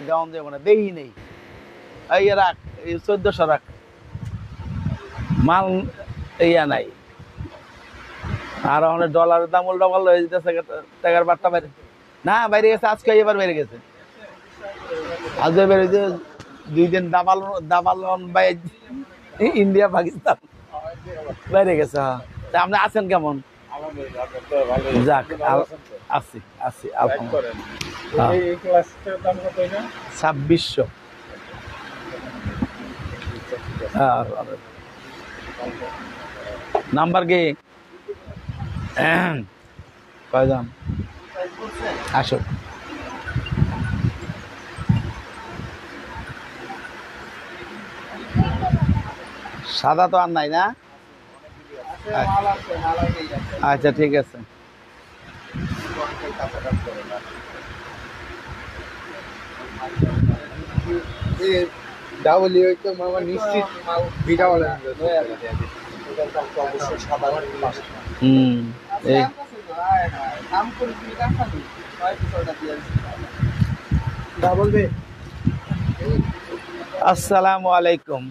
দেওয়ান যাবে না, দেই নেই। এই রাখ, এই 1400 রাখ, মাল ইয়া নাই। আর অনেক ডলারের দাম উল্টা পাল্টা হয়ে যেতেছে, টাকার বার্তা বাইরে না, বাইরে গেছে আজকে, এবার বেড়ে গেছে। আজকে বেড়ে যে 2 দিন দাবালন বাই ইন্ডিয়া পাকিস্তান বাইরে গেছে। হ্যাঁ, আপনি আছেন কেমন? যাক, আছি আছি আলহামদুলিল্লাহ। 2600। নাম্বার কি কয়জন আসো? সাদা তো আর নাই না? আচ্ছা ঠিক আছে। আসসালামু আলাইকুম।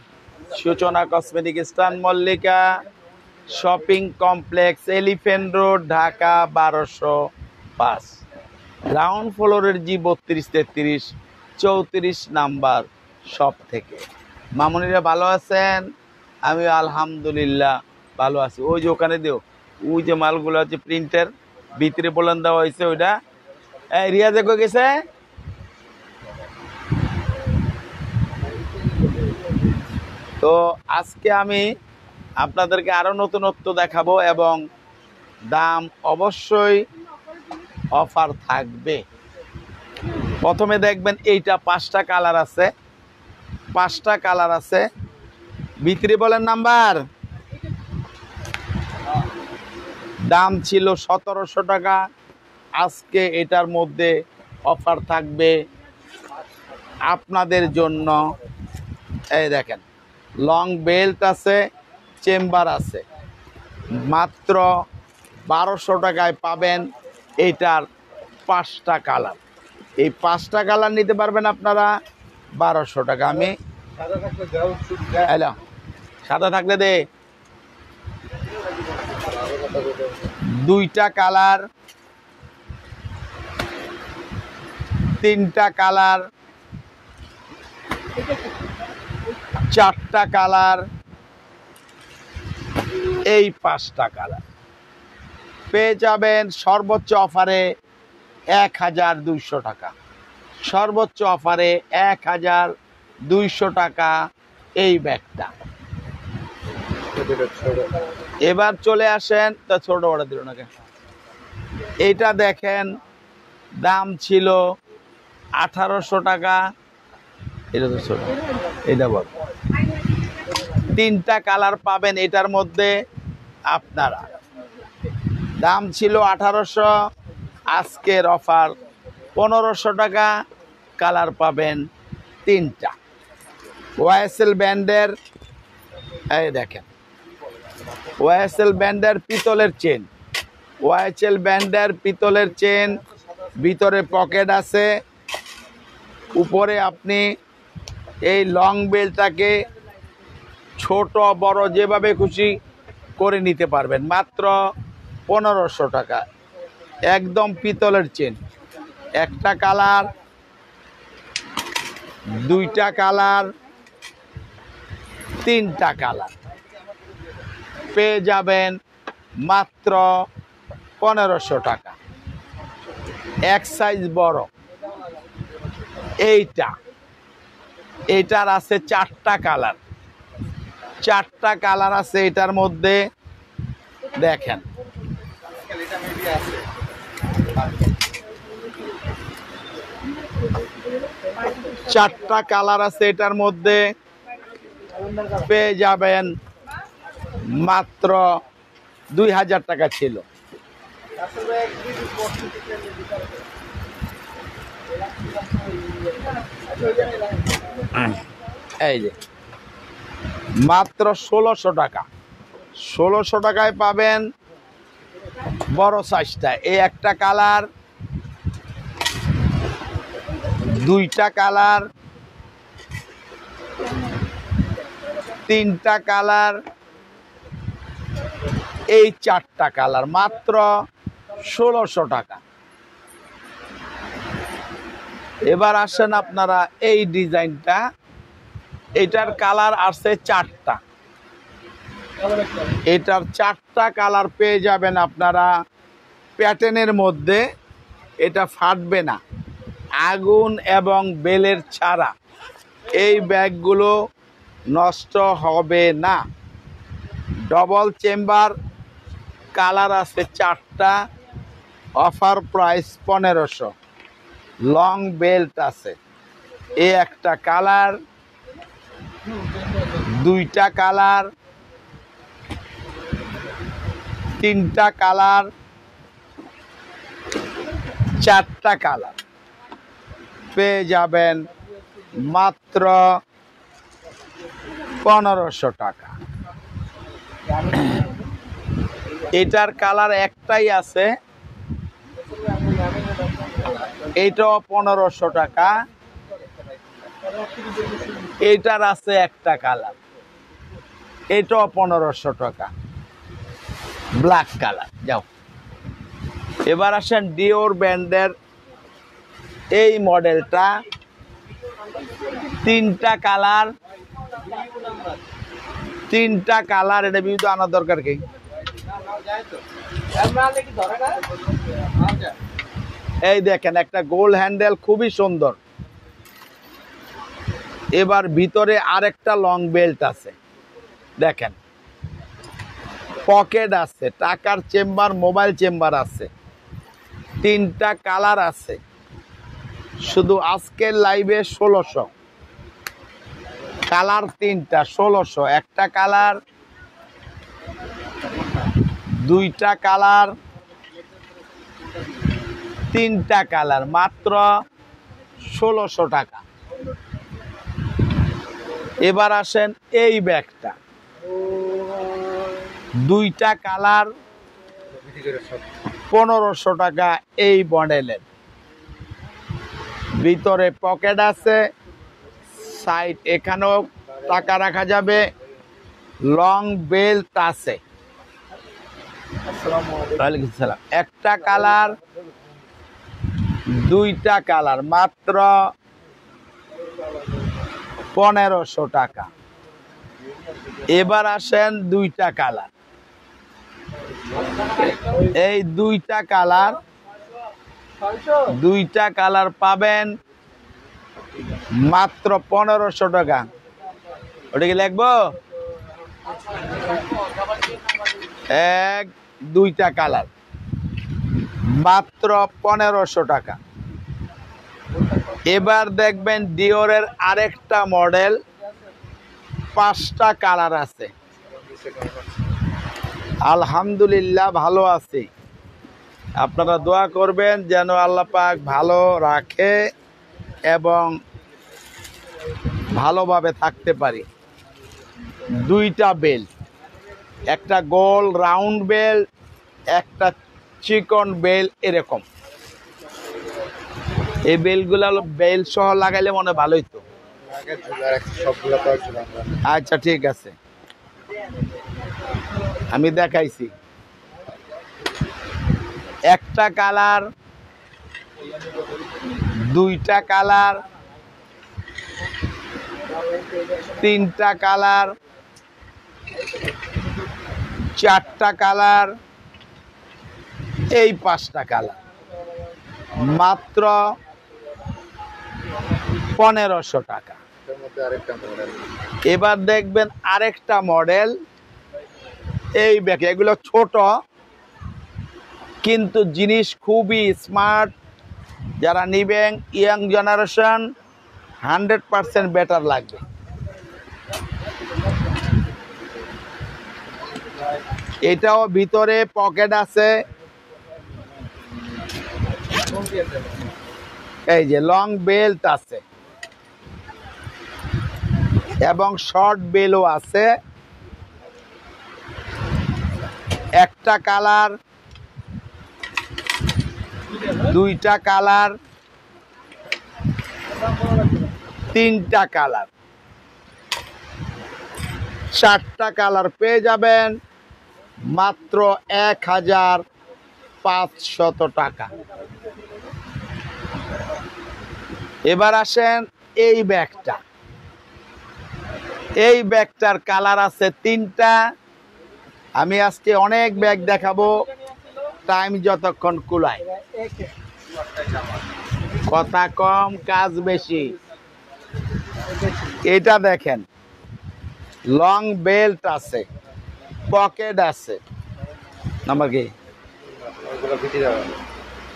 সূচনা কসমেটিক স্টান Mallika shopping complex, elephant road, Dhaka 1205, ground ফ্লোরের G32, 34 নাম্বার শপ থেকে। মামুনিরা ভালো আছেন? আমি আলহামদুলিল্লাহ ভালো আছি। ওই যে ওখানে দিও, ওই যে মালগুলো আছে প্রিন্টের ভিতরে বলেন দেওয়া হয়েছে, ওইটা রিয়া দেখো গেছে। তো আজকে আমি আপনাদেরকে আরো নতুনত্ব দেখাবো এবং দাম অবশ্যই অফার থাকবে। প্রথমে দেখবেন এইটা 5টা কালার আছে, 5টা কালার আছে। ভিতরে বলেন নাম্বার। দাম ছিল 1700 টাকা, আজকে এটার মধ্যে অফার থাকবে আপনাদের জন্য। এই দেখেন, লং বেল্ট আছে, চেম্বার আছে, মাত্র 1200 টাকায় পাবেন এইটার 5টা কালার। এই 5টা কালার নিতে পারবেন আপনারা 1200 টাকা। আমি সাদা থাকলে দে, 2টা কালার, 3টা কালার, 4টা কালার, এই 5টা কালার পেয়ে যাবেন সর্বোচ্চ অফারে 1200 টাকা। সর্বোচ্চ অফারে 1200 টাকা এই ব্যাগটা। এবার চলে আসেন, তা ছোট বড় দিল নাকি। এইটা দেখেন, দাম ছিল 1800 টাকা। এটা তো ছোট, এটা বড়। 3টা কালার পাবেন এটার মধ্যে আপনারা। দাম ছিল 1800, আজকের অফার 1500 টাকা। কালার পাবেন 3টা। ওয়াইএসএল ব্যান্ডের, এই দেখেন, ওয়াইএসএল ব্যান্ডের পিতলের চেন, ওয়াইএসএল ব্যান্ডের পিতলের চেন, ভিতরে পকেট আছে। উপরে আপনি এই লং বেলটাকে ছোট বড় যেভাবে খুশি করে নিতে পারবেন, মাত্র 1500 টাকা। একদম পিতলের চেন, 1টা কালার, 2টা কালার, 3টা কালার পেয়ে যাবেন মাত্র 1500 টাকা। এক সাইজ বড় এইটার আছে 4টা কালার, 4টা কালার আছে এটার মধ্যে। দেখেন, চারটা কালার আছে এটার মধ্যে। পেয়ে যাবেন মাত্র 2000 টাকা ছিল। এই যে মাত্র 1600 টাকা। 1600 টাকায় পাবেন বড় সাইজটা। এই একটা কালার, দুইটা কালার, তিনটা কালার, এই চারটা কালার, মাত্র ১৬০০ টাকা। এবার আসেন আপনারা এই ডিজাইনটা, এটার কালার আছে চারটা, এটার চারটা কালার পেয়ে যাবেন আপনারা প্যাটার্নের মধ্যে। এটা ফাটবে না, আগুন এবং বেলের ছাড়া এই ব্যাগগুলো নষ্ট হবে না। ডবল চেম্বার, কালার আছে চারটা, অফার প্রাইস ১৫০০। লং বেল্ট আছে, এই একটা কালার, দুইটা কালার, তিনটা কালার, চারটা কালার পেয়ে যাবেন মাত্র ১৫০০ টাকা। এটার কালার একটাই আছে, এটাও ১৫০০ টাকা। এটার আছে একটা কালার, এটাও ১৫০০ টাকা, ব্ল্যাক কালার। যাও, এবার আসেন ডিওর ব্র্যান্ডের এই মডেলটা, তিনটা কালার, তিনটা কালার। এটা বিদ্যুৎ আনার দরকার কি? এই দেখেন একটা গোল হ্যান্ডেল, খুবই সুন্দর। এবার ভিতরে আরেকটা লং বেল্ট আছে, দেখেন পকেট আছে, টাকার চেম্বার, মোবাইল চেম্বার আছে, তিনটা কালার আছে। শুধু আজকের লাইভে ১৬০০, কালার তিনটা, ১৬০০। একটা কালার, দুইটা কালার, তিনটা কালার, মাত্র ১৬০০ টাকা। এবার আসেন এই ব্যাগটা, দুইটা কালার, ১৫০০ টাকা। এই মডেলের ভিতরে পকেট আছে, সাইড এখানেও টাকা রাখা যাবে, লং বেল্ট আছে। ওয়ালাইকুম সালাম। একটা কালার, দুইটা কালার, মাত্র ১৫০০ টাকা। এবার আসেন দুইটা কালার, এই দুইটা কালার, দুইটা কালার পাবেন মাত্র ১৫০০ টাকা। ওটা কি লিখবো? এক, দুইটা কালার, মাত্র ১৫০০ টাকা। এবার দেখবেন ডিওরের আরেকটা মডেল, 5টা কালার আছে। আলহামদুলিল্লাহ ভালো আছি, আপনারা দোয়া করবেন যেন আল্লাহ পাক ভালো রাখে এবং ভালোভাবে থাকতে পারি। দুইটা বেল্ট, একটা গোল রাউন্ড বেল্ট, একটা চিকন বেল, এরকম। এই বেলগুলো বেল সহ লাগাইলে মনে ভালোই তো। আচ্ছা ঠিক আছে, আমি দেখাইছি। একটা কালার, দুইটা কালার, তিনটা কালার, চারটা কালার, এই 5টা কালার, মাত্র ১৫০০ টাকা। এবার দেখবেন আরেকটা মডেল, এই ব্যাগ, এগুলো ছোট কিন্তু জিনিস খুবই স্মার্ট। যারা নিবেন ইয়াং জেনারেশন 100% বেটার লাগবে। এটাও ভিতরে পকেট আছে, এই যে লং বেল্ট আছে এবং শর্ট বেলও আছে। একটা কালার, দুইটা কালার, তিনটা কালার, 4টা কালার পেয়ে যাবেন মাত্র 1500 টাকা। এবার আসেন এই ব্যাগটা। এই ব্যাগটার কালার আছে 3টা। আমি আজকে অনেক ব্যাগ দেখাবো, টাইম যতক্ষণ কুলায়। কথা কম কাজ বেশি। এটা দেখেন, লং বেল্ট আছে, পকেট আছে। নাম্বার কি?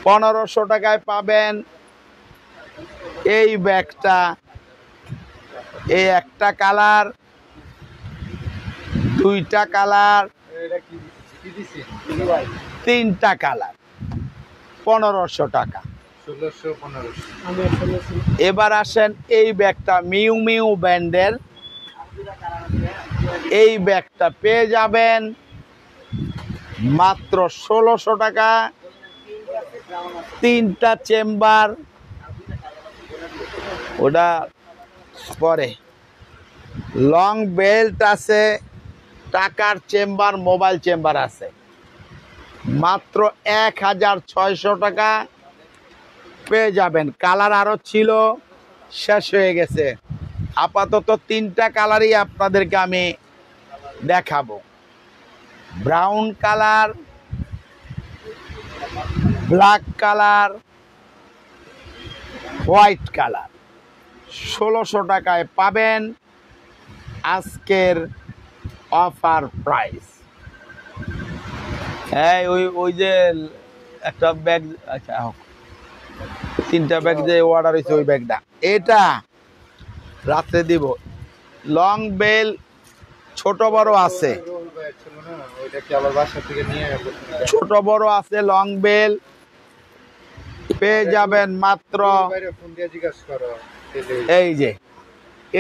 1500 টাকায় পাবেন এই ব্যাগটা। এই একটা কালার, 2টা কালার, 3টা কালার, 1500 টাকা। এবার আসেন এই ব্যাগটা, মিউ মিউ ব্র্যান্ডের। এই ব্যাগটা পেয়ে যাবেন মাত্র 1600 টাকা। 3টা চেম্বার, ওটা পরে। লং বেল্ট আছে, টাকার চেম্বার, মোবাইল চেম্বার আছে। মাত্র 1600 টাকা পেয়ে যাবেন। কালার আরো ছিল, শেষ হয়ে গেছে। আপাতত 3টা কালারই আপনাদেরকে আমি দেখাবো। Brown colour, black colour, white colour. 1600 টাকায় পাবেন আজকের অফার প্রাইস। হ্যাঁ, ওই যে একটা ব্যাগ, আচ্ছা 3টা ব্যাগ যে অর্ডার হয়েছে ওই ব্যাগটা, এটা রাত্রে দিব। লং বেল ছোট বড় আছে, ছোট বড় আছে। লং বেল পেয়ে যাবেন মাত্র, এই যে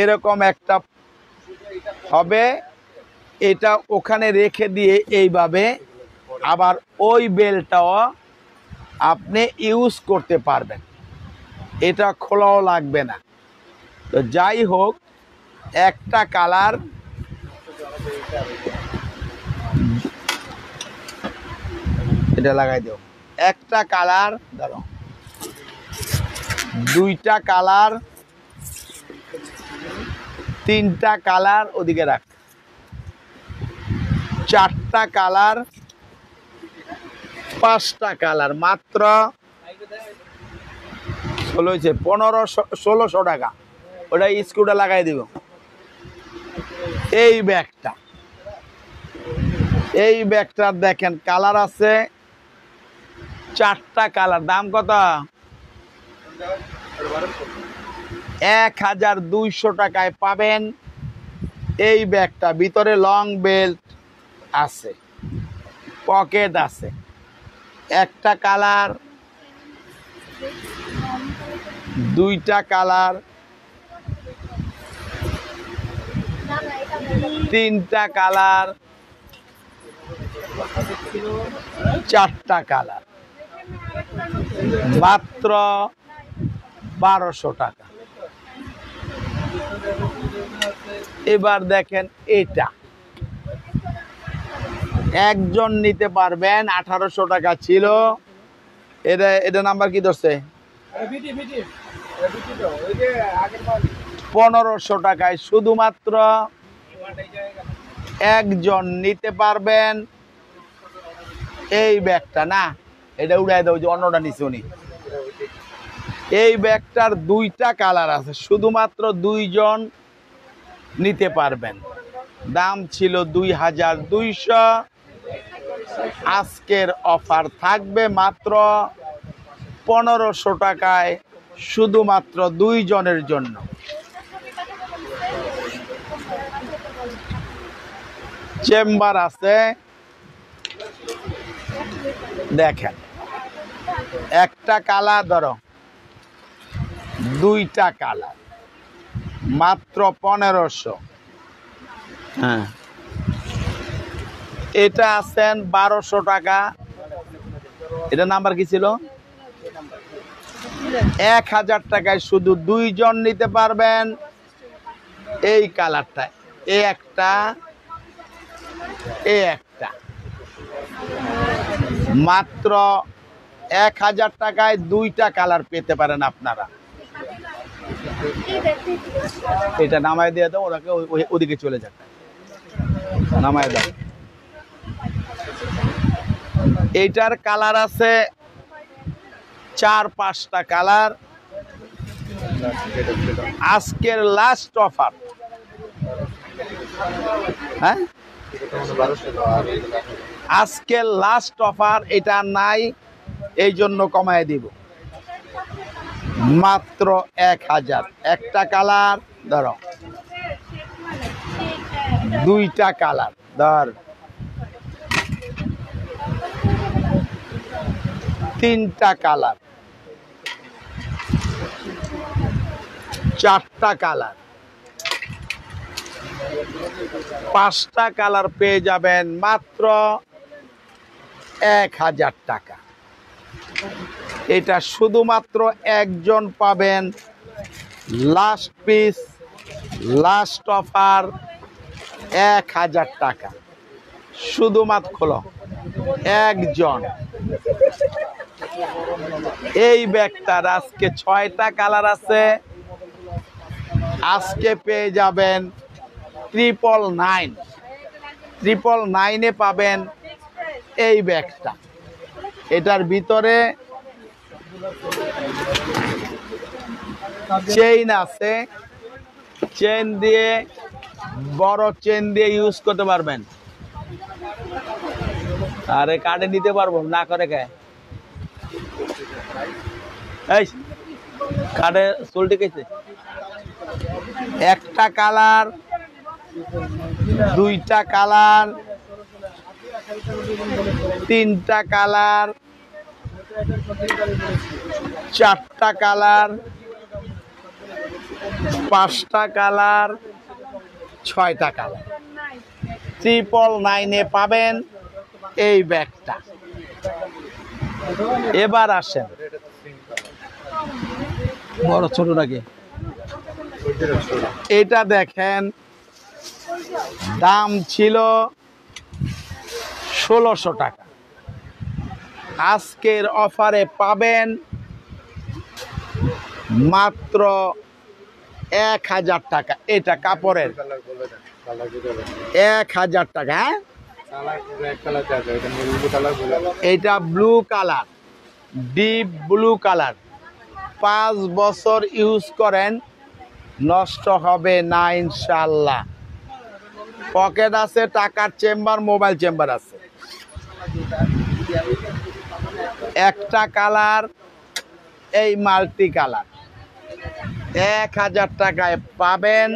এরকম একটা হবে। এটা ওখানে রেখে দিয়ে এইভাবে আবার ওই বেলটাও আপনি ইউজ করতে পারবেন, এটা খোলাও লাগবে না। তো যাই হোক, একটা কালার, এটা লাগাই দিও। একটা কালার, ধরো 2টা কালার, 3টা কালার, ওদিকে রাখ, 4টা কালার, 5টা কালার। মাত্র 1600 টাকা। ওটা স্ক্রুটা লাগাই দিব। এই ব্যাগটা, এই ব্যাগটার দেখেন কালার আছে 4টা কালার। দাম কত? 1200 টাকায় পাবেন এই ব্যাগটা। ভিতরে লং বেল্ট আছে, পকেট আছে। একটা কালার, 2টা কালার, 3টা কালার, 4টা কালার। মাত্র 1200 টাকা। এবার দেখেন এটা, একজন নিতে পারবেন। 1800 টাকা ছিল। এটা নাম্বার কি ধরছে? 1500 টাকায় শুধুমাত্র একজন নিতে পারবেন এই ব্যাগটা। না, এটা উড়াই দাও, যে অন্যটা নিচে উনি। এই ব্যাগটার 2টা কালার আছে, শুধুমাত্র 2 জন নিতে পারবেন। দাম ছিল 2200। আজকের অফার থাকবে মাত্র 1500 টাকায়, শুধুমাত্র 2 জনের জন্য। চেম্বার আছে, দেখেন একটা কালার, ধরো 2টা কালার, মাত্র 1500। হ্যাঁ, এটা আছেন 1200 টাকা। এটা নাম্বার কি ছিল? 1000 টাকায় শুধু 2 জন নিতে পারবেন এই কালারটা। এ একটা, এ একটা, মাত্র 1000 টাকায় 2টা কালার পেতে পারেন আপনারা। এটা নামায় দিয়ে দাও, ওরাকে ওদিকে চলে যাক, নামায় দাও। এইটার কালার আছে 4-5টা কালার। আজকের লাস্ট অফার, হ্যাঁ আজকের লাস্ট অফার, এটা নাই, এই জন্য কমায় দিব মাত্র 1000। একটা কালার ধরো, 2টা কালার ধর, 3টা কালার, 4টা কালার, 5টা কালার পেয়ে যাবেন মাত্র 1000 টাকা। এটা শুধুমাত্র একজন পাবেন, লাস্ট পিস, লাস্ট অফার, 1000 টাকা শুধুমাত্র একজন। এই ব্যাগটার আজকে 6টা কালার আছে, আজকে পেয়ে যাবেন 999 পাবেন এই ব্যাগটা। এটার ভিতরে চেইন আছে, চেইন দিয়ে, বড় চেইন দিয়ে ইউজ করতে পারবেন। আরে কার্ডে নিতে পারবো না করে কে, এই কার্ডে চুলটি কেছে। একটা কালার, 2টা কালার, 3টা কালার, 4টা কালার, 5টা কালার, 6টা কালার। 999 পাবেন এই ব্যাগটা। এবার আসেন, বড় ছোট নাকি? এটা দেখেন, দাম ছিল 1600 টাকা, আজকের অফারে পাবেন মাত্র 1000 টাকা। এটা কাপড়ের 1000 টাকা। হ্যাঁ, এটা blue colour, deep blue colour. 5 বছর ইউজ করেন, নষ্ট হবে না ইনশাআল্লাহ। পকেট আছে, টাকার চেম্বার, মোবাইল চেম্বার আছে। একটা কালার, এই মাল্টি কালার, 1000 টাকায় পাবেন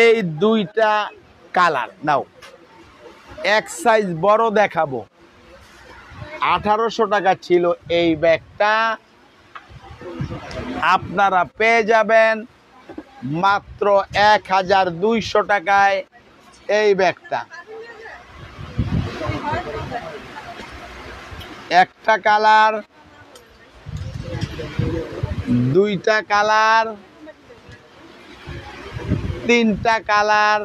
এই 2টা কালার। নাও, এক সাইজ বড় দেখাবো। 1800 টাকা ছিল এই ব্যাগটা, আপনারা পেয়ে যাবেন মাত্র 1200 টাকায় এই ব্যাগটা। একটা কালার, 2টা কালার, 3টা কালার,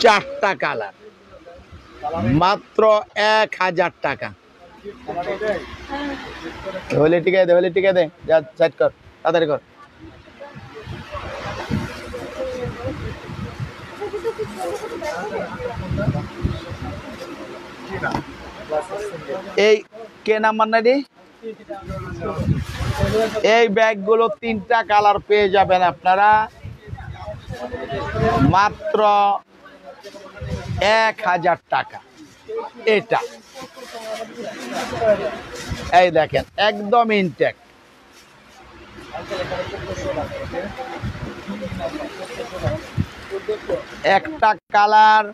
4টা কালার, মাত্র 1000 টাকা। হলে ঠিক আছে, হলে ঠিক আছে, যা সেট কর, তাড়াতাড়ি কর। এই কে নাম্বার না রে? এই ব্যাগগুলো 3টা কালার পেয়ে যাবেন আপনারা মাত্র 1000 টাকা। এটা এই দেখেন, একদম ইনটেক। একটা কালার,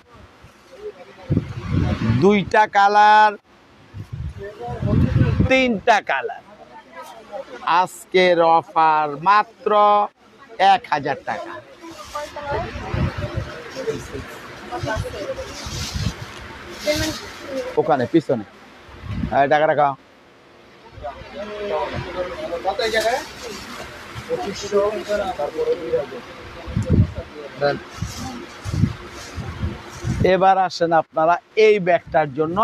2টা কালার, 3টা কালার। আজকের অফার মাত্র 1000 টাকা। ওখানে পিছনে টাকা রাখা। এবার আসেন আপনারা এই ব্যাগটার জন্য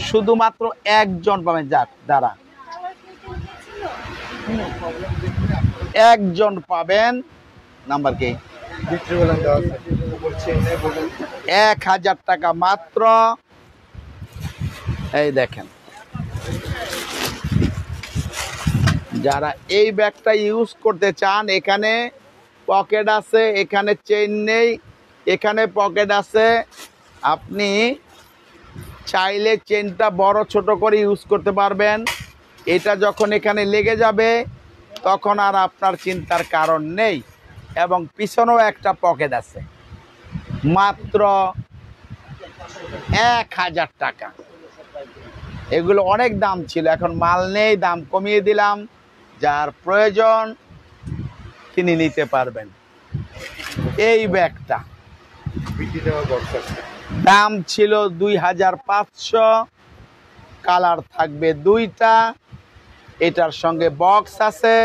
শুধুমাত্র একজন পাবেন। যাক দাঁড়া, একজন পাবেন। নাম্বার কি? 1000 টাকা মাত্র। এই দেখেন, যারা এই ব্যাগটা ইউজ করতে চান, এখানে পকেট আছে, এখানে চেইন নেই, এখানে পকেট আছে। আপনি চাইলে চেইনটা বড় ছোট করে ইউজ করতে পারবেন। এটা যখন এখানে লেগে যাবে তখন আর আপনার চিন্তার কারণ নেই। এবং পিছনেও একটা পকেট আছে, মাত্র 1000 টাকা। এগুলো অনেক দাম ছিল, এখন মাল নেই, দাম কমিয়ে দিলাম। যার প্রয়োজন তিনি নিতে পারবেন। এই ব্যাগটা দাম ছিল 2500, কালার থাকবে 2টা, এটার সঙ্গে বক্স আছে,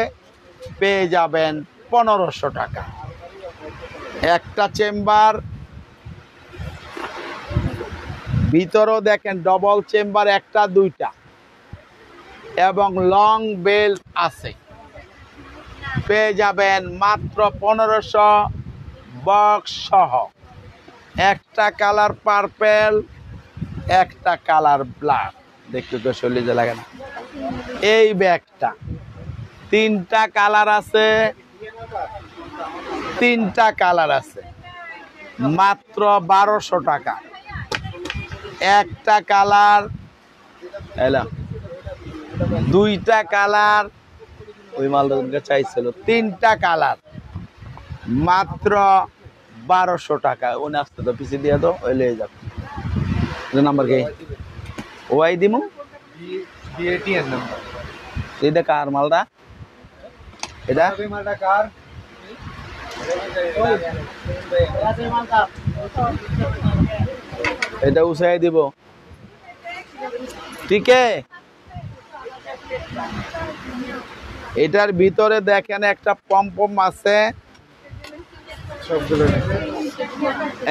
পেয়ে যাবেন 1500 টাকা। একটা চেম্বার, ভিতরেও দেখেন ডবল চেম্বার, একটা 2টা, এবং লং বেল্ট আছে, পেয়ে যাবেন মাত্র 1500 বক্স সহ। একটা কালার পার্পেল, একটা কালার ব্ল্যাক। দেখতে তো শরীরে লাগে না। এই ব্যাগটা 3টা কালার আছে, 3টা কালার আছে, মাত্র 1200 টাকা। একটা কালার, 2টা কালার, ওই মালটা চাইছিল, 3টা কালার, মাত্র 1200 টাকা। উনি আসতে তো পিছিয়ে দিয়ে তো ওই লেগে যাবে। নাম্বার কি? ওয়াই দিমু, এটা কার মালটা? এটা এটা উসাই দিব, ঠিক আছে? এটার ভিতরে দেখেন একটা পম্পম আছে,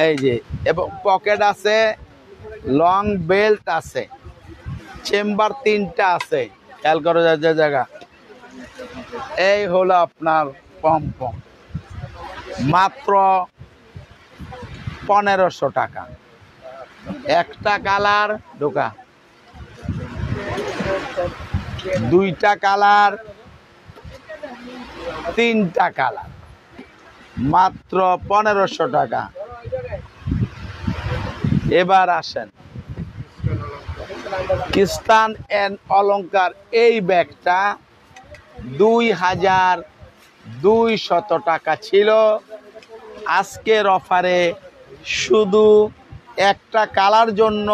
এই যে, এবং পকেট আছে, লং বেল্ট আছে, চেম্বার 3টা আছে। খেয়াল করে যে জায়গা। এই হলো আপনার পম্পম, মাত্র 1500 টাকা। একটা কালার ঢোকা, 2টা কালার, 3টা কালার, মাত্র 1500 টাকা। এবার আসেন কিস্তান এন্ড অলংকার। এই ব্যাগটা 2200 টাকা ছিল, আজকের অফারে শুধু একটা কালার জন্য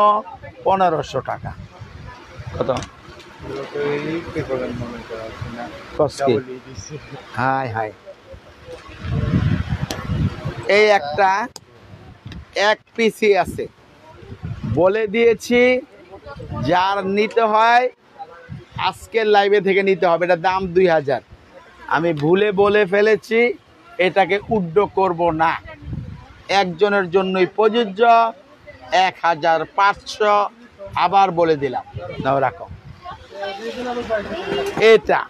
1500 টাকা। কত? হাই হাই, এই একটা এক পিসি আছে, বলে দিয়েছি যার নিতে হয় আজকের লাইভে থেকে নিতে হবে। এটা দাম 2000, আমি ভুলে বলে ফেলেছি, এটাকে উড্ড করব না। একজনের জন্যই প্রযোজ্য, 1500। আবার বলে দিলাম, নাও রাখো। এটা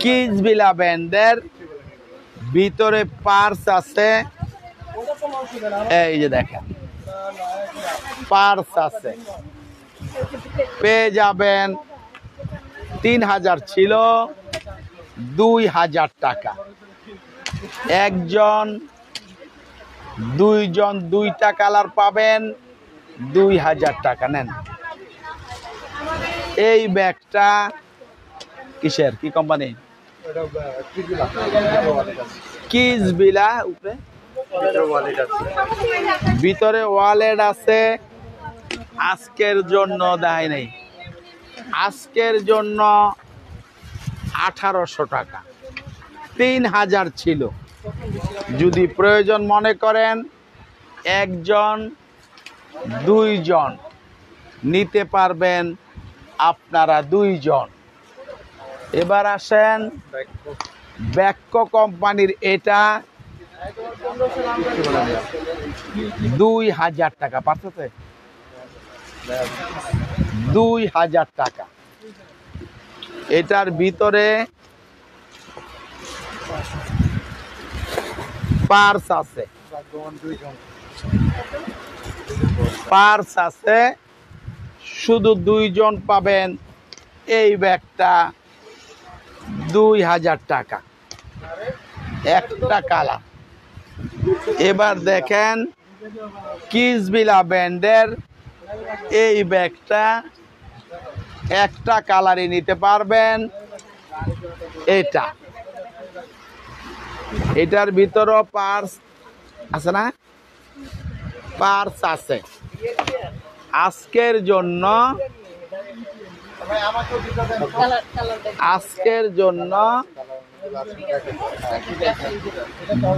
কিজবিলা ব্যান্ডের, ভিতরে পার্স আছে, এই যে দেখেন পার্স আছে, পেয়ে যাবেন 3000 ছিল, 2000 টাকা। একজন, 2জন, 2টা কালার পাবেন, 2000 টাকা। নেন। এই ব্যাগটা কিসের, কি কোম্পানি? কিজবিলা, উপরে ভিতরে ওয়ালেট আছে। আজকের জন্য দেয় নাই, আজকের জন্য 1800 টাকা। 3000 ছিল। যদি প্রয়োজন মনে করেন, একজন, 2জন, নিতে পারবেন আপনারা 2 জন। এবার আসেন ব্যাককো কোম্পানির, এটা 2000 টাকা। পারছে 2000 টাকা। এটার ভিতরে পার্স আছে, পার্স আছে, শুধু 2 জন পাবেন এই ব্যাগটা 2000 টাকা, একটা কালার। এবার দেখেন কিসবিলা ব্র্যান্ডের এই ব্যাগটা একটা কালারই নিতে পারবেন। এটার ভিতরও পার্স আছে না, পার্স আছে। আজকের জন্য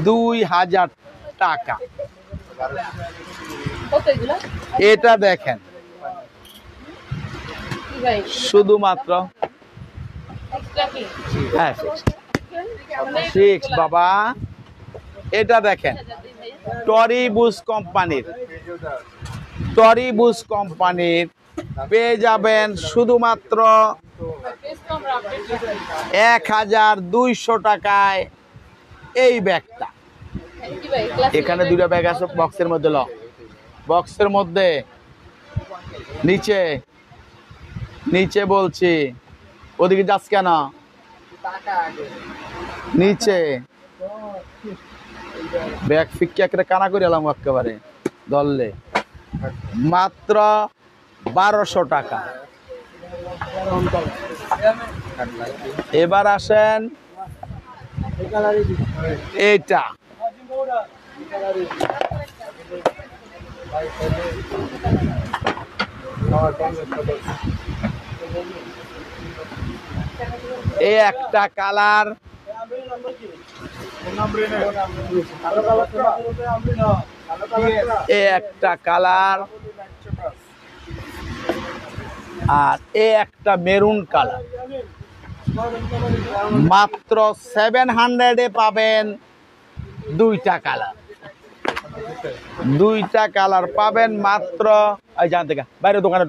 2000 টাকা। এটা দেখেন শুধুমাত্র হ্যাঁ 6 বাবা। এটা দেখেন টরিবুস কোম্পানির পেয়ে যাবেন শুধুমাত্র 1200 টাকায় এই ব্যাগটা। এখানে 2টা ব্যাগ আছে বক্সের মধ্যে, বক্সের মধ্যে নিচে নিচে বলছি, ওদিকে যাস কেন, নিচে ব্যাগ ফিক্কি একটা কানা করে এলাম একেবারে ধরলে। মাত্র 1200 টাকা। এবার আসেন এটা, এই একটা কালার, এই একটা কালার, আর এই একটা মেরুন কালার। মাত্র 700-এ পাবেন 2টা কালার। 2টা কালার পাবেন মাত্র। এই জান থেকে বাইরে দোকানের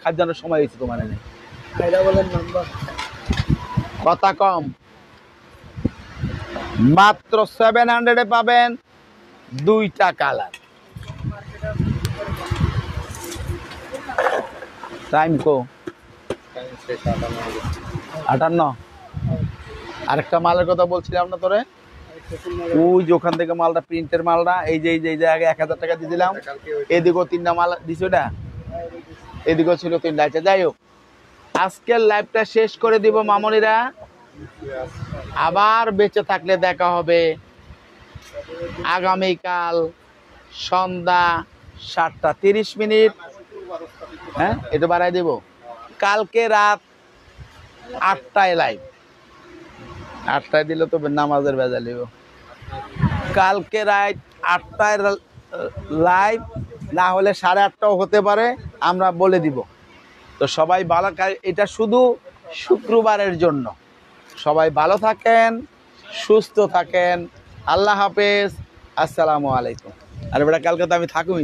খাদ্যানোর সময় হয়েছে তোমার, কথা কম। মাত্র 700-এ পাবেন 2টা কালার। টাইম কো 58। আরেকটা মালের কথা বলছিলাম না তোরে, ওই যে ওখান থেকে মালটা প্রিন্টের মালটা, এই যে আগে 1000 টাকা দিয়েছিলাম, এদিকেও 3টা মাল দিছি, ওটা এদিকেও ছিল 3টা। আচ্ছা যাই হোক, আজকের লাইভটা শেষ করে দিব মামনিরা। আবার বেঁচে থাকলে দেখা হবে আগামীকাল সন্ধ্যা 7:30। হ্যাঁ এটা বাড়াই দেব। কালকে রাত 8টায় লাইভ, 8টায় দিলে তো নামাজের বেজা লিব। কালকে রাত 8টায় লাইভ, না হলে 8:30টাও হতে পারে, আমরা বলে দিব। তো সবাই ভালো, এটা শুধু শুক্রবারের জন্য। সবাই ভালো থাকেন, সুস্থ থাকেন, আল্লাহ হাফেজ, আসসালামু আলাইকুম। আরে বেটা কালকে তো আমি থাকুই।